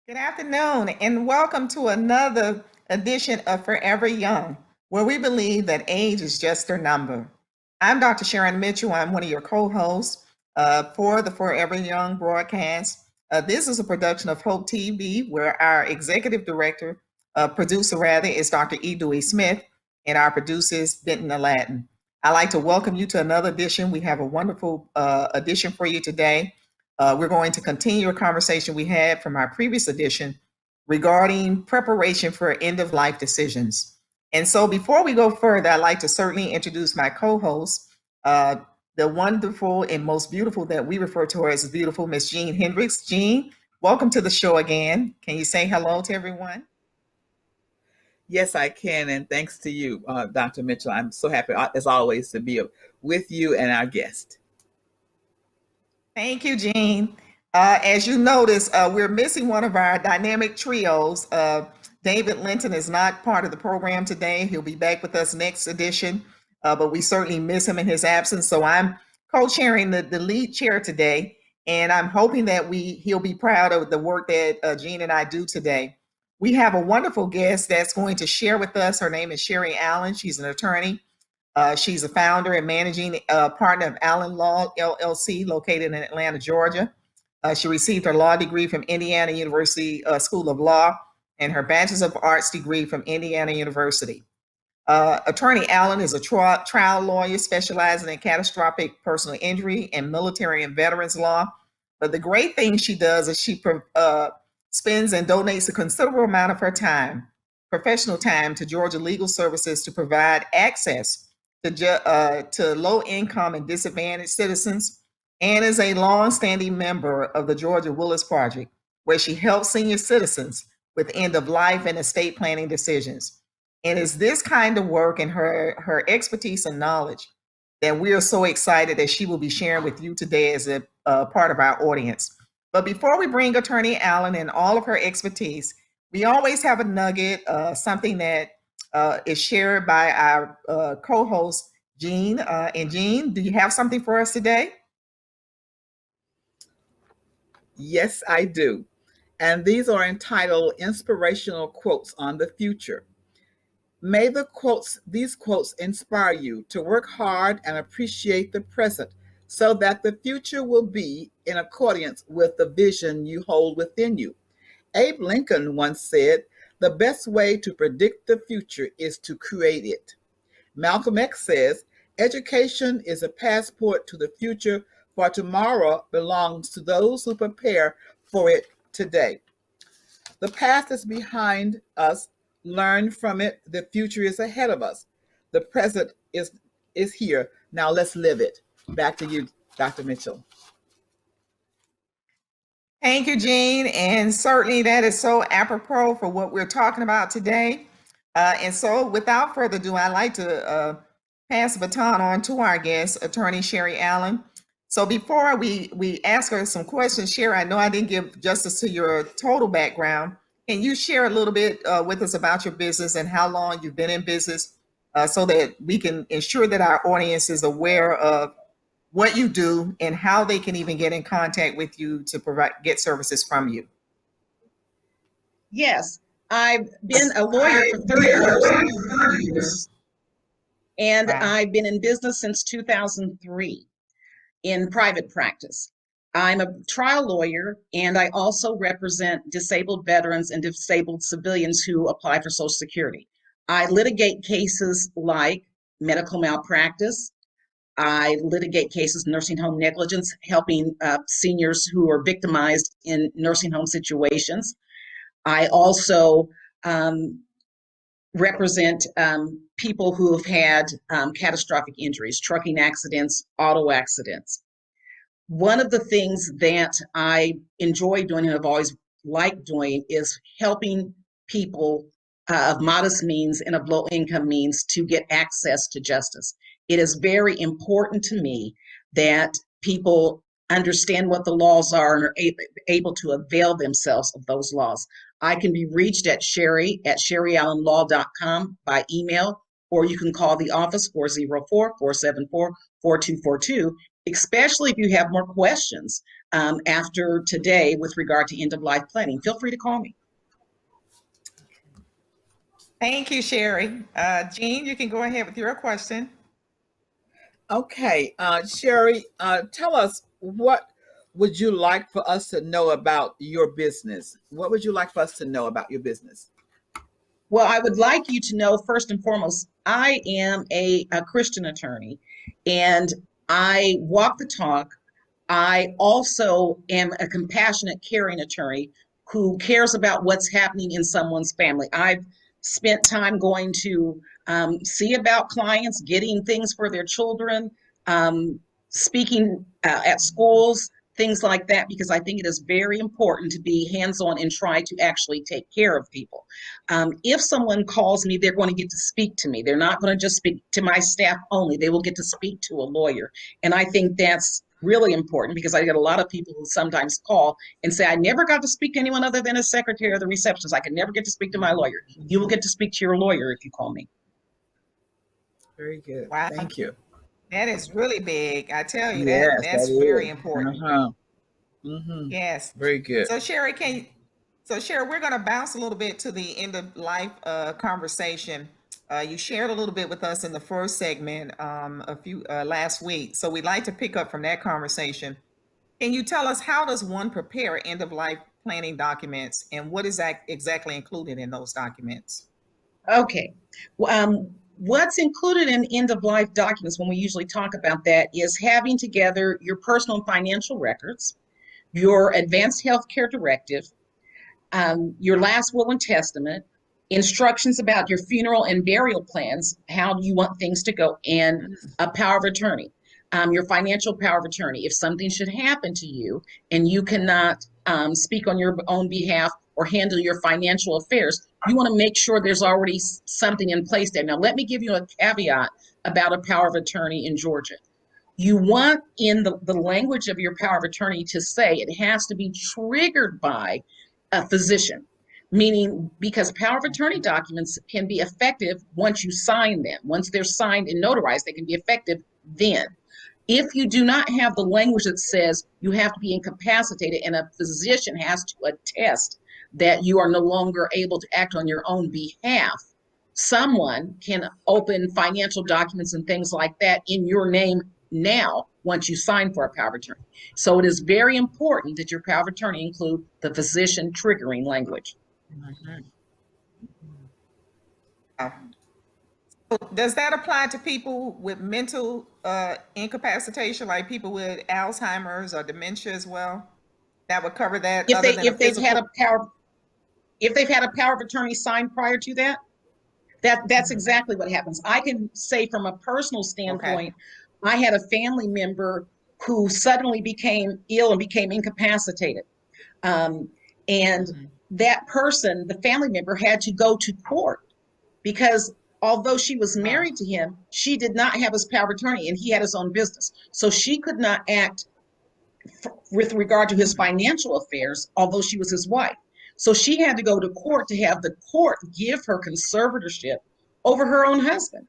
Good afternoon, and welcome to another edition of Forever Young, where we believe that age is just a number. I'm Dr. Sharon Mitchell. I'm one of your co hosts for the Forever Young broadcast. This is a production of Hope TV, where our executive director, producer rather, is Dr. E. Dewey Smith, and our producer is Benton Aladdin. I'd like to welcome you to another edition. We have a wonderful edition for you today. We're going to continue a conversation we had from our previous edition regarding preparation for end of life decisions. And so, before we go further, I'd like to certainly introduce my co host, the wonderful and most beautiful that we refer to her as beautiful, Miss Jean Hendricks. Jean, welcome to the show again. Can you say hello to everyone? Yes, I can. And thanks to you, Dr. Mitchell. I'm so happy, as always, to be with you and our guest. Thank you, Jean. As you notice, we're missing one of our dynamic trios. David Linton is not part of the program today. He'll be back with us next edition, but we certainly miss him in his absence. So I'm co-chairing the lead chair today, and I'm hoping that he'll be proud of the work that Jean and I do today. We have a wonderful guest that's going to share with us. Her name is Sherry Allen. She's an attorney. She's a founder and managing partner of Allen Law LLC, located in Atlanta, Georgia. She received her law degree from Indiana University School of Law and her Bachelor's of Arts degree from Indiana University. Attorney Allen is a trial lawyer specializing in catastrophic personal injury and military and veterans law. But the great thing she does is she spends and donates a considerable amount of her time, professional time, to Georgia Legal Services to provide access to low-income and disadvantaged citizens, and is a long-standing member of the Georgia Willis Project, where she helps senior citizens with end-of-life and estate planning decisions. And it's this kind of work and her expertise and knowledge that we are so excited that she will be sharing with you today as a part of our audience. But before we bring Attorney Allen and all of her expertise, we always have a nugget, something that is shared by our co-host, Jean. And Jean, do you have something for us today? Yes, I do. And these are entitled Inspirational Quotes on the Future. May these quotes inspire you to work hard and appreciate the present so that the future will be in accordance with the vision you hold within you. Abe Lincoln once said, "The best way to predict the future is to create it." Malcolm X says, "Education is a passport to the future, for tomorrow belongs to those who prepare for it today." The past is behind us. Learn from it. The future is ahead of us. The present is here. Now let's live it. Back to you, Dr. Mitchell. Thank you, Jean. And certainly that is so apropos for what we're talking about today. And so without further ado, I'd like to pass the baton on to our guest, Attorney Sherry Allen. So before we ask her some questions, Sherry, I know I didn't give justice to your total background. Can you share a little bit with us about your business and how long you've been in business so that we can ensure that our audience is aware of what you do and how they can even get in contact with you to get services from you? Yes, I've been a lawyer for 30 years, and Wow. I've been in business since 2003 in private practice. I'm a trial lawyer, and I also represent disabled veterans and disabled civilians who apply for Social Security. I litigate cases like medical malpractice. I litigate cases nursing home negligence, helping seniors who are victimized in nursing home situations. I also represent people who have had catastrophic injuries, trucking accidents, auto accidents. One of the things that I enjoy doing and have always liked doing is helping people of modest means and of low income means to get access to justice. It is very important to me that people understand what the laws are and are able to avail themselves of those laws. I can be reached at Sherry at sherryallenlaw.com by email, or you can call the office 404-474-4242, especially if you have more questions after today with regard to end-of-life planning. Feel free to call me. Thank you, Sherry. Jean, you can go ahead with your question. Okay, Sherry, tell us, what would you like for us to know about your business? What would you like for us to know about your business? Well, I would like you to know, first and foremost, I am a Christian attorney, and I walk the talk. I also am a compassionate, caring attorney who cares about what's happening in someone's family. I've spent time going to see about clients, getting things for their children, speaking at schools, things like that, because I think it is very important to be hands-on and try to actually take care of people. If someone calls me, they're going to get to speak to me. They're not going to just speak to my staff only. They will get to speak to a lawyer. And I think that's really important, because I get a lot of people who sometimes call and say, I never got to speak to anyone other than a secretary or the receptionist. I could never get to speak to my lawyer. You will get to speak to your lawyer if you call me. Very good. Wow. Thank you. That is really big. I tell you, Yes, that's that very is. important. Yes. Very good. So Sherry, we're going to bounce a little bit to the end of life conversation. You shared a little bit with us in the first segment last week. So we'd like to pick up from that conversation. Can you tell us, how does one prepare end of life planning documents, and what is that exactly included in those documents? Okay. What's included in end-of-life documents, when we usually talk about that, is having together your personal and financial records, your advanced healthcare directive, your last will and testament, instructions about your funeral and burial plans, how do you want things to go, and a power of attorney, your financial power of attorney. If something should happen to you and you cannot speak on your own behalf or handle your financial affairs, you want to make sure there's already something in place there. Now, let me give you a caveat about a power of attorney in Georgia. You want in the language of your power of attorney to say it has to be triggered by a physician, meaning because power of attorney documents can be effective once you sign them. Once they're signed and notarized, they can be effective then. If you do not have the language that says you have to be incapacitated and a physician has to attest that you are no longer able to act on your own behalf, someone can open financial documents and things like that in your name now once you sign for a power of attorney. So it is very important that your power of attorney include the physician triggering language. Does that apply to people with mental incapacitation, like people with Alzheimer's or dementia as well? That would cover that. If they've had a power of attorney signed prior to that, that's exactly what happens. I can say from a personal standpoint, I had a family member who suddenly became ill and became incapacitated. And that person, the family member, had to go to court because although she was married to him, she did not have his power of attorney and he had his own business. So she could not act with regard to his financial affairs, although she was his wife. So she had to go to court to have the court give her conservatorship over her own husband.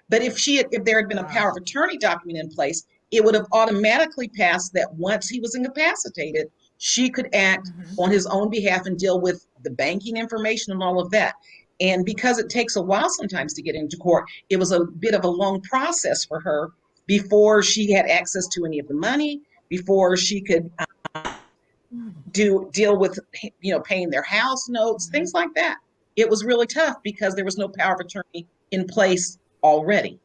But if there had been a power of attorney document in place, it would have automatically passed that once he was incapacitated, she could act on his own behalf and deal with the banking information and all of that. And because it takes a while sometimes to get into court, it was a bit of a long process for her before she had access to any of the money, before she could deal with paying their house notes, things like that. It was really tough because there was no power of attorney in place already.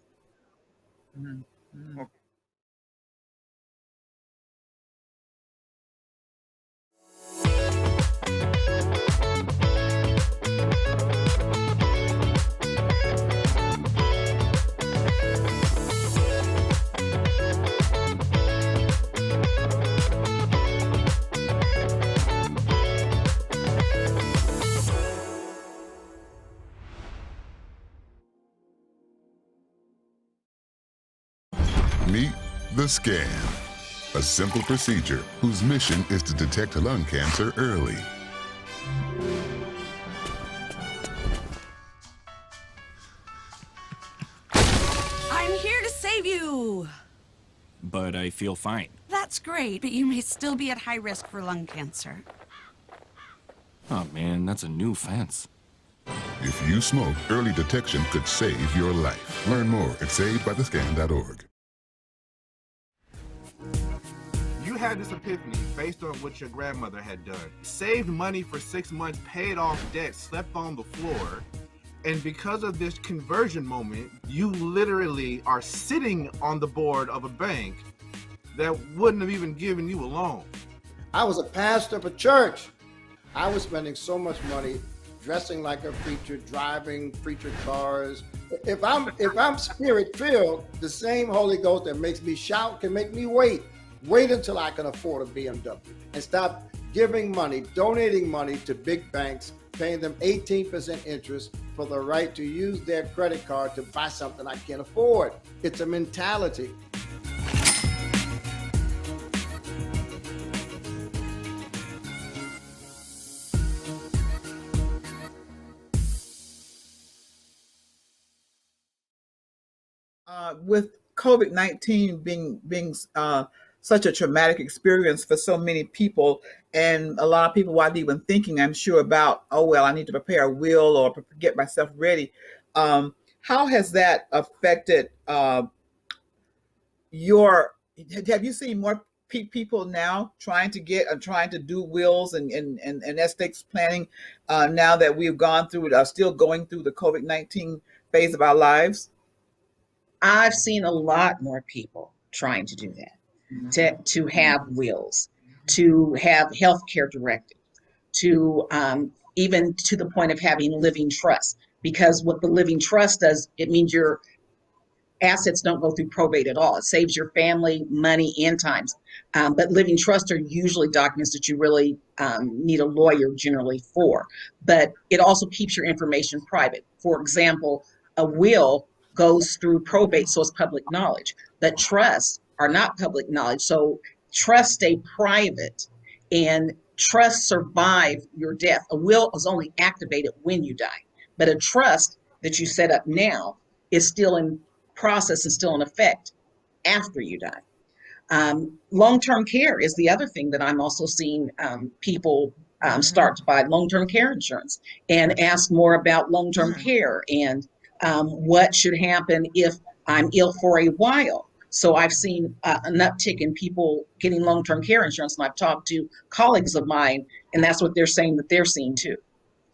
Meet the Scan, a simple procedure whose mission is to detect lung cancer early. I'm here to save you! But I feel fine. That's great, but you may still be at high risk for lung cancer. Oh man, that's a new fence. If you smoke, early detection could save your life. Learn more at savedbythescan.org. You had this epiphany based on what your grandmother had done. Saved money for 6 months, paid off debt, slept on the floor. And because of this conversion moment, you literally are sitting on the board of a bank that wouldn't have even given you a loan. I was a pastor of a church. I was spending so much money dressing like a preacher, driving preacher cars. If I'm spirit-filled, the same Holy Ghost that makes me shout can make me wait until I can afford a BMW and stop giving money, donating money to big banks, paying them 18% interest for the right to use their credit card to buy something I can't afford. It's a mentality. With COVID-19 being such a traumatic experience for so many people, and a lot of people weren't even thinking, I'm sure, about, oh, well, I need to prepare a will or get myself ready. How has that affected have you seen more people now trying to do wills and estate planning now that we've gone through it, are still going through the COVID-19 phase of our lives? I've seen a lot more people trying to do that, to have wills, to have healthcare directives, to even to the point of having living trusts. Because what the living trust does, it means your assets don't go through probate at all. It saves your family money and times. But living trusts are usually documents that you really need a lawyer generally for. But it also keeps your information private. For example, a will goes through probate, so it's public knowledge. But trusts are not public knowledge, so trusts stay private, and trusts survive your death. A will is only activated when you die, but a trust that you set up now is still in process and still in effect after you die. Long-term care is the other thing that I'm also seeing people start to buy long-term care insurance and ask more about long-term care and what should happen if I'm ill for a while. So I've seen an uptick in people getting long-term care insurance, and I've talked to colleagues of mine, and that's what they're saying that they're seeing too.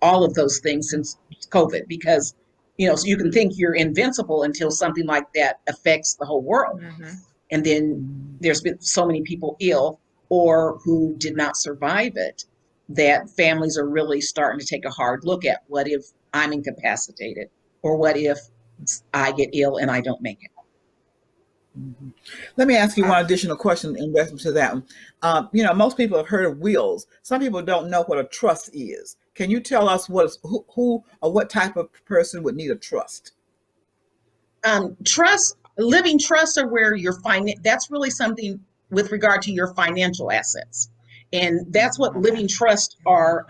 All of those things since COVID, because so you can think you're invincible until something like that affects the whole world. And then there's been so many people ill or who did not survive it that families are really starting to take a hard look at, what if I'm incapacitated? Or what if I get ill and I don't make it? Let me ask you one additional question in reference to that. Most people have heard of wills. Some people don't know what a trust is. Can you tell us who or what type of person would need a trust? Living trusts are where that's really something with regard to your financial assets. And that's what living trusts are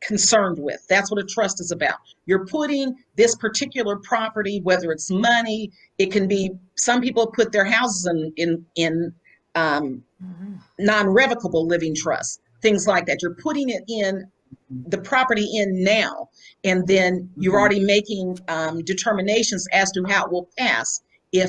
concerned with. That's what a trust is about. You're putting this particular property, whether it's money, it can be, some people put their houses in non-revocable living trusts, things like that. You're putting it in the property in now, and then you're already making determinations as to how it will pass if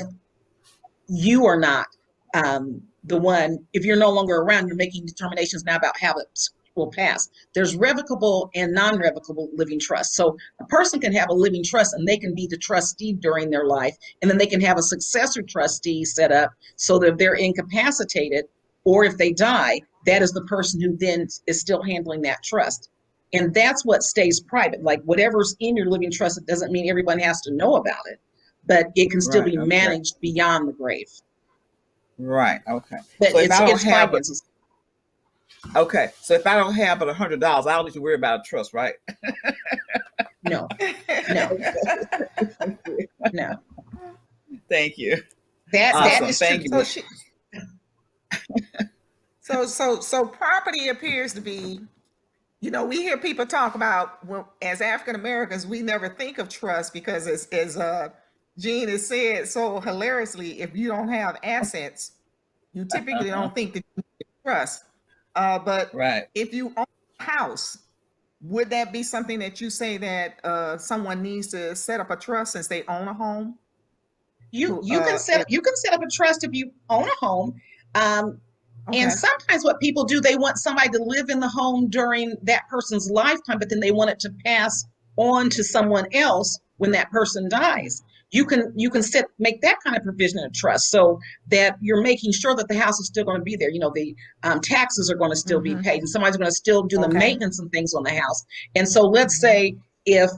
you are not the one, if you're no longer around, you're making determinations now about how it will pass. There's revocable and non-revocable living trusts. So a person can have a living trust and they can be the trustee during their life, and then they can have a successor trustee set up so that if they're incapacitated or if they die, that is the person who then is still handling that trust. And that's what stays private. Like whatever's in your living trust, it doesn't mean everyone has to know about it, but it can still be managed beyond the grave. Right. Okay. But so it's finances. Okay, so if I don't have but $100, I don't need to worry about a trust, right? No. No. Thank you. That Awesome. is Thank true. you. So property appears to be, you know, we hear people talk about, well, as African Americans, we never think of trust because as Jean has said so hilariously, if you don't have assets, you typically don't think that you need trust. But Right. if you own a house, would that be something that you say that someone needs to set up a trust since they own a home? You can set up a trust if you own a home. And sometimes what people do, they want somebody to live in the home during that person's lifetime, but then they want it to pass on to someone else when that person dies. You can make that kind of provision in a trust so that you're making sure that the house is still going to be there. You know, the taxes are going to still be paid, and somebody's going to still do the maintenance and things on the house. And so let's say if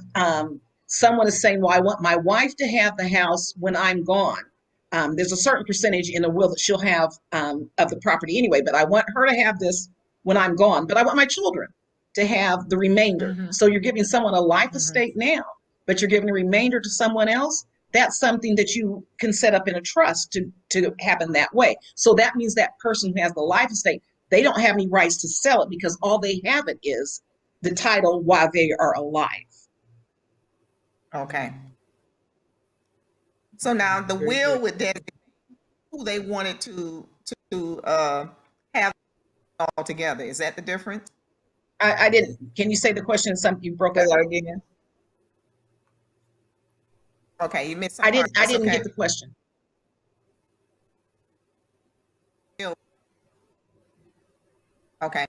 someone is saying, well, I want my wife to have the house when I'm gone. There's a certain percentage in the will that she'll have of the property anyway, but I want her to have this when I'm gone, but I want my children to have the remainder. So you're giving someone a life estate now, but you're giving the remainder to someone else. That's something that you can set up in a trust to happen that way. So that means that person who has the life estate, they don't have any rights to sell it because all they have it is the title while they are alive. Okay. So now the will would designate who they wanted to have all together. Is that the difference? I didn't. Can you say the question? Something you broke up again. Okay, you missed. I didn't get the question. Okay.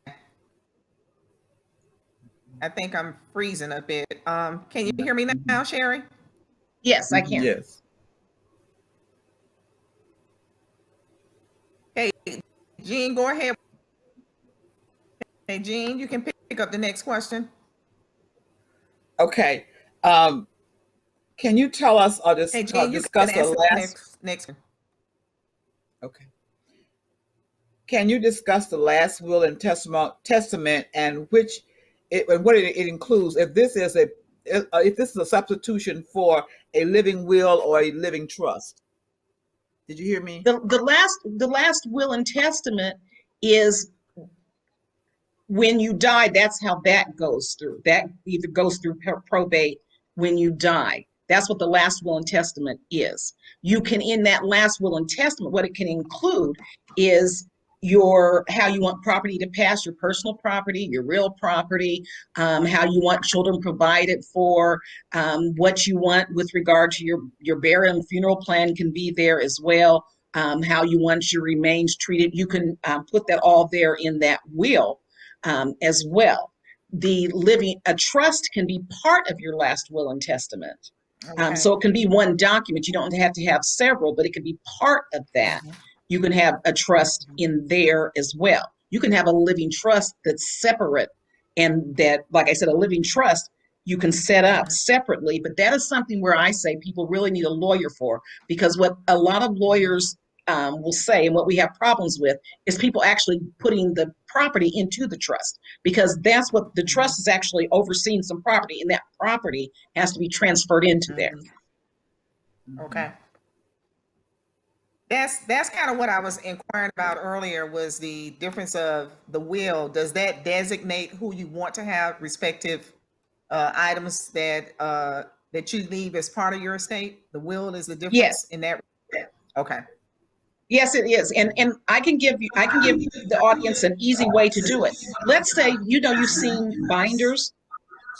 I think I'm freezing a bit. Can you hear me now, Sherry? Yes, I can. Yes. Okay, Jean, go ahead. Hey, Jean, you can pick up the next question. Okay. Can you tell us or just discuss the last? Next. Okay. Can you discuss the last will and testament and what it includes? If this is a substitution for a living will or a living trust? Did you hear me? The last will and testament is when you die. That's how that goes through. That either goes through probate when you die. That's what the last will and testament is. You can, in that last will and testament, what it can include is how you want property to pass, your personal property, your real property, how you want children provided for, what you want with regard to your burial and funeral plan can be there as well, how you want your remains treated. You can put that all there in that will as well. A trust can be part of your last will and testament. So it can be one document. You don't have to have several, but it can be part of that. You can have a trust in there as well. You can have a living trust that's separate, and that, like I said, a living trust you can set up separately, but that is something where I say people really need a lawyer for, because what a lot of lawyers will say, and what we have problems with, is people actually putting the property into the trust, because that's what the trust is actually overseeing some property, and that property has to be transferred into there. Okay. That's kind of what I was inquiring about earlier, was the difference of the will. Does that designate who you want to have respective items that you leave as part of your estate? The will is the difference in that? Okay. Yes, it is. And I can give the audience an easy way to do it. Let's say, you've seen binders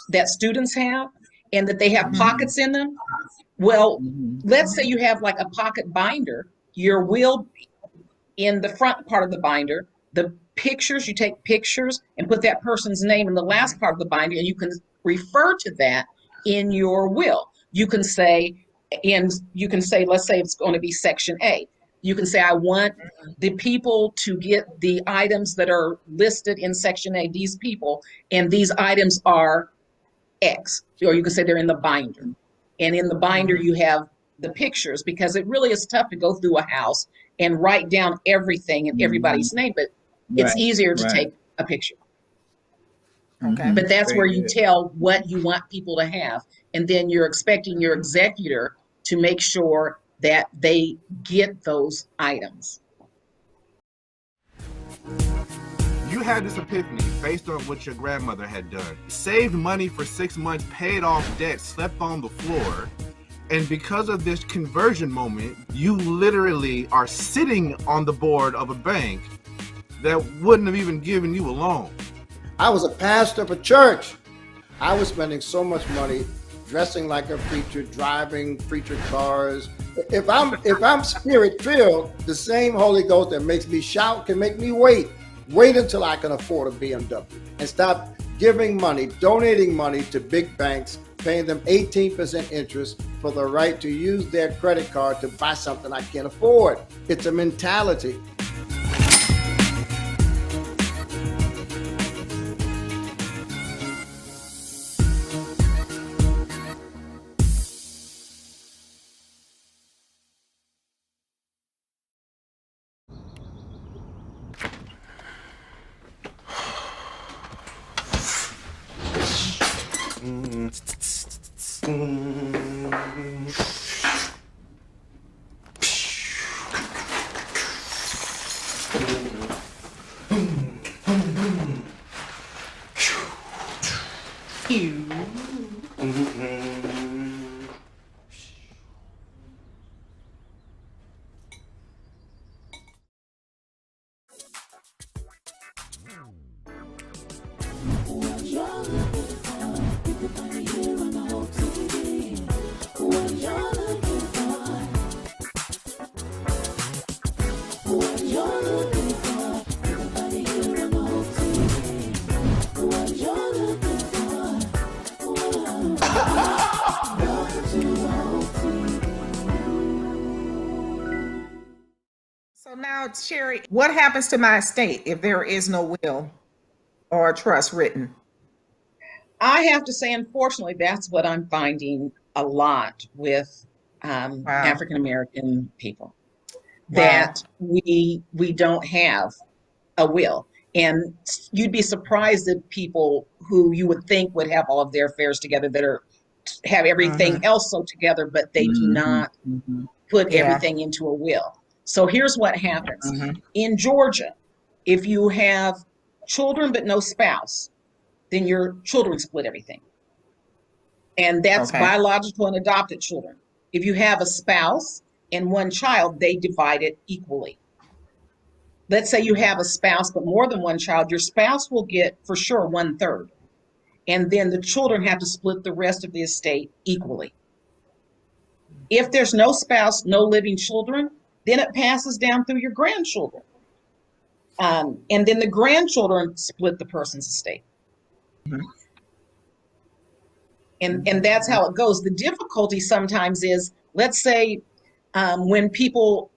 that students have and that they have pockets in them. Well, let's say you have like a pocket binder, your will in the front part of the binder, the pictures, you take pictures and put that person's name in the last part of the binder, and you can refer to that in your will. You can say, let's say it's going to be section A. You can say, I want the people to get the items that are listed in section A, these people, and these items are X. Or you can say they're in the binder. And in the binder, you have the pictures, because it really is tough to go through a house and write down everything in everybody's name, but it's easier to take a picture. Okay. But that's where you tell what you want people to have. And then you're expecting your executor to make sure that they get those items. You had this epiphany based on what your grandmother had done. Saved money for 6 months, paid off debt, slept on the floor. And because of this conversion moment, you literally are sitting on the board of a bank that wouldn't have even given you a loan. I was a pastor of a church. I was spending so much money dressing like a preacher, driving preacher cars. If I'm spirit filled, the same Holy Ghost that makes me shout can make me wait until I can afford a BMW and stop giving money, donating money to big banks, paying them 18% interest for the right to use their credit card to buy something I can't afford. It's a mentality. So now, Sherry, what happens to my estate if there is no will or trust written? I have to say, unfortunately, that's what I'm finding a lot with African American people, that we don't have a will. And you'd be surprised at people who you would think would have all of their affairs together, that have everything else so together, but they do not put everything into a will. So here's what happens. In Georgia, if you have children but no spouse, then your children split everything. And that's biological and adopted children. If you have a spouse and one child, they divide it equally. Let's say you have a spouse but more than one child, your spouse will get for sure 1/3. And then the children have to split the rest of the estate equally. If there's no spouse, no living children, then it passes down through your grandchildren. And then the grandchildren split the person's estate. And that's how it goes. The difficulty sometimes is, let's say when people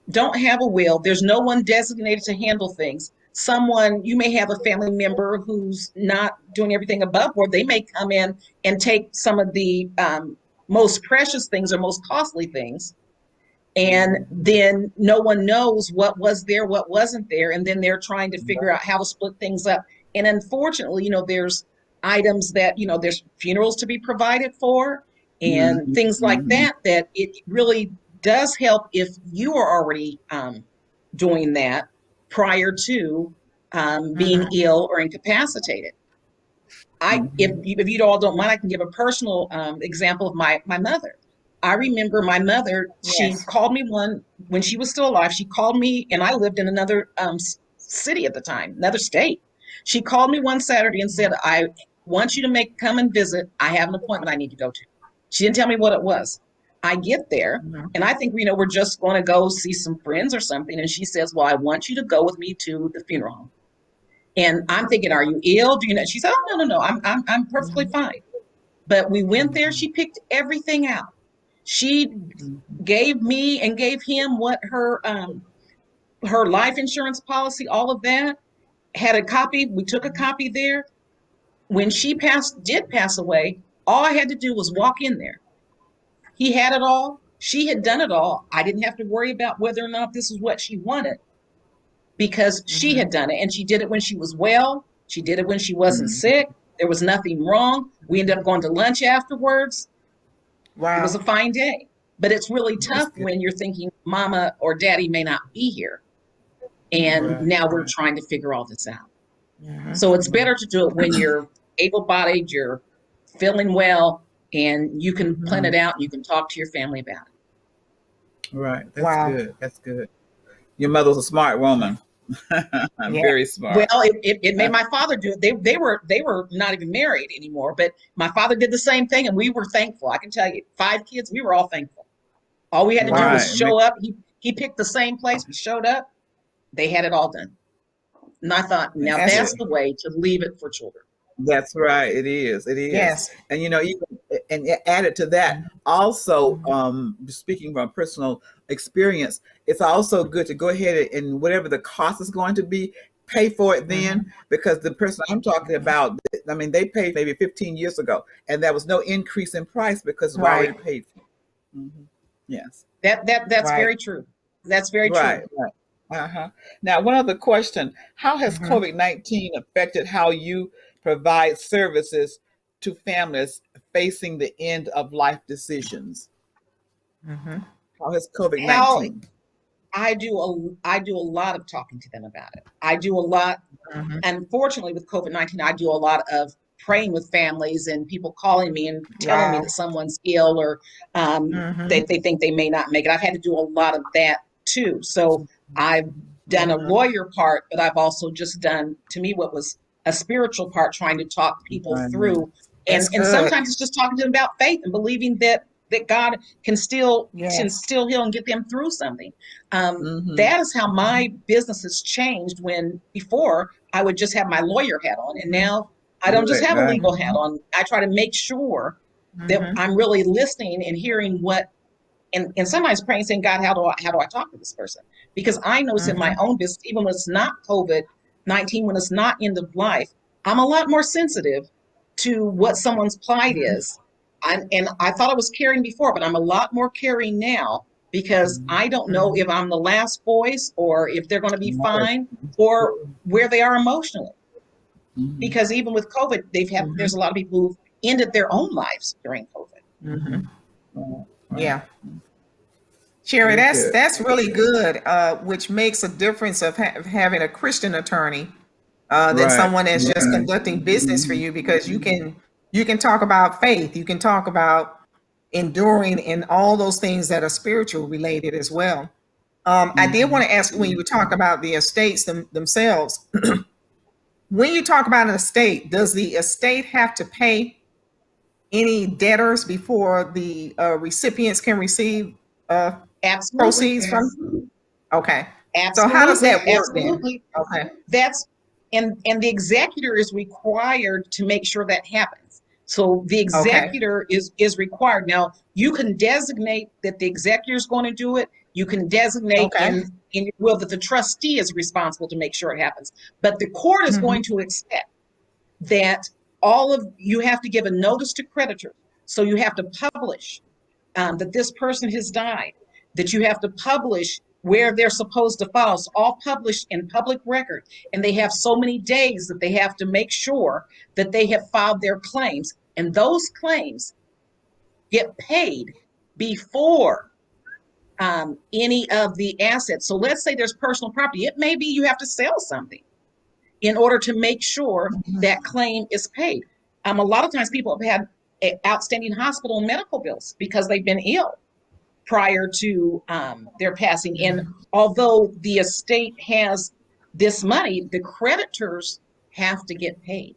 don't have a will, there's no one designated to handle things. You may have a family member who's not doing everything above board. They may come in and take some of the most precious things or most costly things. And then no one knows what was there, what wasn't there. And then they're trying to figure out how to split things up. And unfortunately, there's items that, there's funerals to be provided for and things like that it really does help if you are already doing that prior to being ill or incapacitated. If you all don't mind, I can give a personal example of my mother. I remember my mother, she called me when she was still alive, she called me, and I lived in another city at the time, another state. She called me one Saturday and said, I want you to come and visit. I have an appointment I need to go to. She didn't tell me what it was. I get there and I think, we're just going to go see some friends or something. And she says, well, I want you to go with me to the funeral home. And I'm thinking, are you ill? Do you know? She said, oh, no, I'm perfectly fine. But we went there. She picked everything out. She gave me and gave him what her life insurance policy, all of that, had a copy. We took a copy there. When she did pass away, all I had to do was walk in there. He had it all. She had done it all. I didn't have to worry about whether or not this is what she wanted because she had done it. And she did it when she was well. She did it when she wasn't sick. There was nothing wrong. We ended up going to lunch afterwards. Wow. It was a fine day. But it's really tough when you're thinking mama or daddy may not be here. And now we're trying to figure all this out. So it's better to do it when you're able-bodied, you're feeling well, and you can plan it out. You can talk to your family about it. Right. That's good. That's good. Your mother's a smart woman. Very smart. Well, it made my father do it. They were not even married anymore, but my father did the same thing, and we were thankful. I can tell you, 5 kids, we were all thankful. All we had to do was show up. He picked the same place. We showed up. They had it all done. And I thought, now that's the way to leave it for children. That's right. It is. It is. Yes. And even and added to that, also, speaking from personal experience, it's also good to go ahead and whatever the cost is going to be, pay for it then, because the person I'm talking about, I mean, they paid maybe 15 years ago, and there was no increase in price because it's already paid for. Yes. That's very true. That's very true. Right. Now, one other question: how has COVID-19 affected how you provide services to families facing the end of life decisions? How has COVID-19? I do a lot of talking to them about it. I do a lot. Unfortunately, with COVID-19, I do a lot of praying with families and people calling me and telling me that someone's ill or they think they may not make it. I've had to do a lot of that too. So I've done a lawyer part, but I've also just done, to me, what was a spiritual part, trying to talk people through. And sometimes it's just talking to them about faith and believing that God can still heal and get them through something. That is how my business has changed, when before I would just have my lawyer hat on, and now I don't just have a legal hat on. I try to make sure that I'm really listening and hearing what, and sometimes praying, saying, God, how do I talk to this person? Because I notice in my own business, even when it's not COVID-19, when it's not end of life, I'm a lot more sensitive to what someone's plight is. And I thought I was caring before, but I'm a lot more caring now, because I don't know if I'm the last voice or if they're going to be fine or where they are emotionally. Because even with COVID, there's a lot of people who've ended their own lives during COVID. Yeah. Sherry, that's really good, which makes a difference of having a Christian attorney than someone that's just conducting business for you, because you can talk about faith, you can talk about enduring, and all those things that are spiritual related as well. I did want to ask, when you were talking about the estates themselves, when you talk about an estate, does the estate have to pay any debtors before the recipients can receive proceeds from? Okay. Absolutely. So how does that work then? Okay. And the executor is required to make sure that happens. So the executor is required. Now, you can designate that the executor is going to do it. You can designate in your will that the trustee is responsible to make sure it happens. But the court is going to expect that you have to give a notice to creditors. So you have to publish that this person has died, that you have to publish where they're supposed to file. It's all published in public record. And they have so many days that they have to make sure that they have filed their claims. And those claims get paid before any of the assets. So let's say there's personal property. It may be you have to sell something in order to make sure that claim is paid. A lot of times people have had outstanding hospital and medical bills because they've been ill prior to their passing. And although the estate has this money, the creditors have to get paid.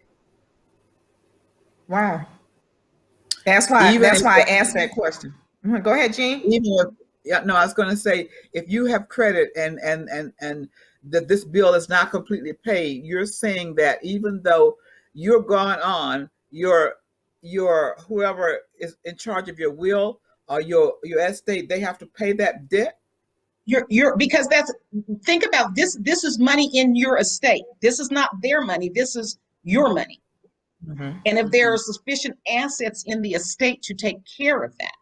Wow. That's why I asked that question. Go ahead, Jean. I was going to say, if you have credit and that this bill is not completely paid, you're saying that even though you're gone on, your whoever is in charge of your will or your estate, they have to pay that debt. Because think about this. This is money in your estate. This is not their money. This is your money. And if there are sufficient assets in the estate to take care of that.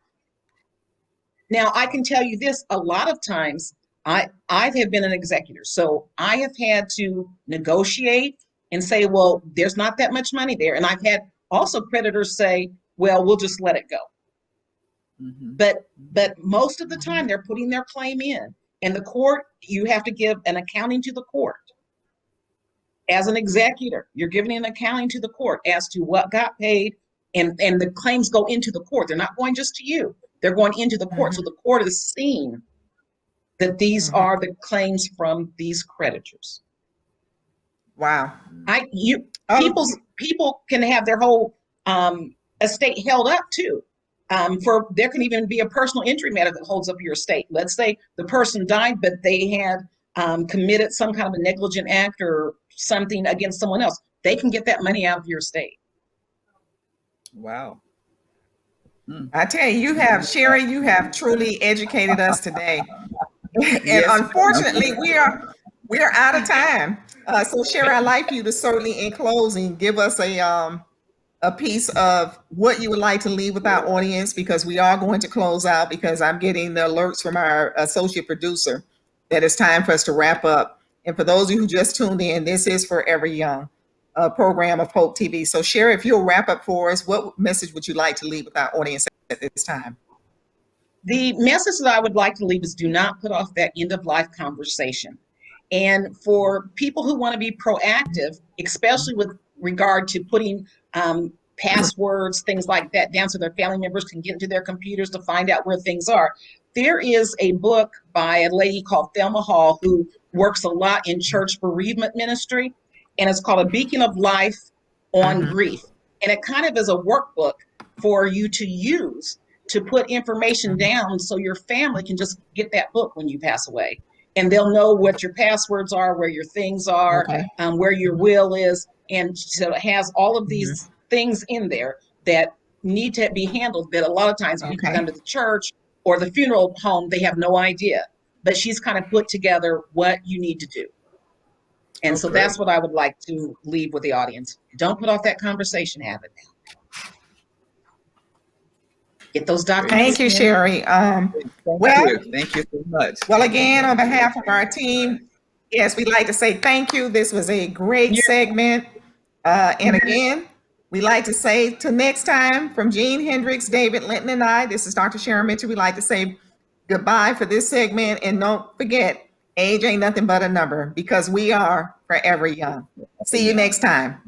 Now, I can tell you this, a lot of times I have been an executor. So I have had to negotiate and say, well, there's not that much money there. And I've had also creditors say, well, we'll just let it go. But most of the time they're putting their claim in, and the court, you have to give an accounting to the court. As an executor, you're giving an accounting to the court as to what got paid, and the claims go into the court. They're not going just to you. They're going into the court. So the court is seeing that these are the claims from these creditors. Wow. People can have their whole estate held up too. There can even be a personal injury matter that holds up your estate. Let's say the person died, but they had committed some kind of a negligent act or something against someone else. They can get that money out of your estate. Wow. I tell you, Sherry, you have truly educated us today. And unfortunately, we're out of time. So Sherry, I'd like you to certainly, in closing, give us a piece of what you would like to leave with our audience, because we are going to close out, because I'm getting the alerts from our associate producer that it's time for us to wrap up. And for those of you who just tuned in, this is Forever Young, a program of Hope TV. So Sherry, if you'll wrap up for us, what message would you like to leave with our audience at this time? The message that I would like to leave is, do not put off that end of life conversation. And for people who want to be proactive, especially with regard to putting passwords, things like that down so their family members can get into their computers to find out where things are, there is a book by a lady called Thelma Hall, who works a lot in church bereavement ministry, and it's called A Beacon of Life on Grief. And it kind of is a workbook for you to use to put information down so your family can just get that book when you pass away. And they'll know what your passwords are, where your things are, where your will is. And so it has all of these things in there that need to be handled, that a lot of times when you come to the church or the funeral home, they have no idea. But she's kind of put together what you need to do. And so that's what I would like to leave with the audience. Don't put off that conversation, have it now. Get those documents. Thank you, Sherry. Thank you so much. Well, again, on behalf of our team, yes, we'd like to say thank you. This was a great segment. And again, we'd like to say till next time, from Gene Hendricks, David Linton, and I, this is Dr. Sharon Mitchell. We'd like to say goodbye for this segment. And don't forget, age ain't nothing but a number, because we are forever young. See you next time.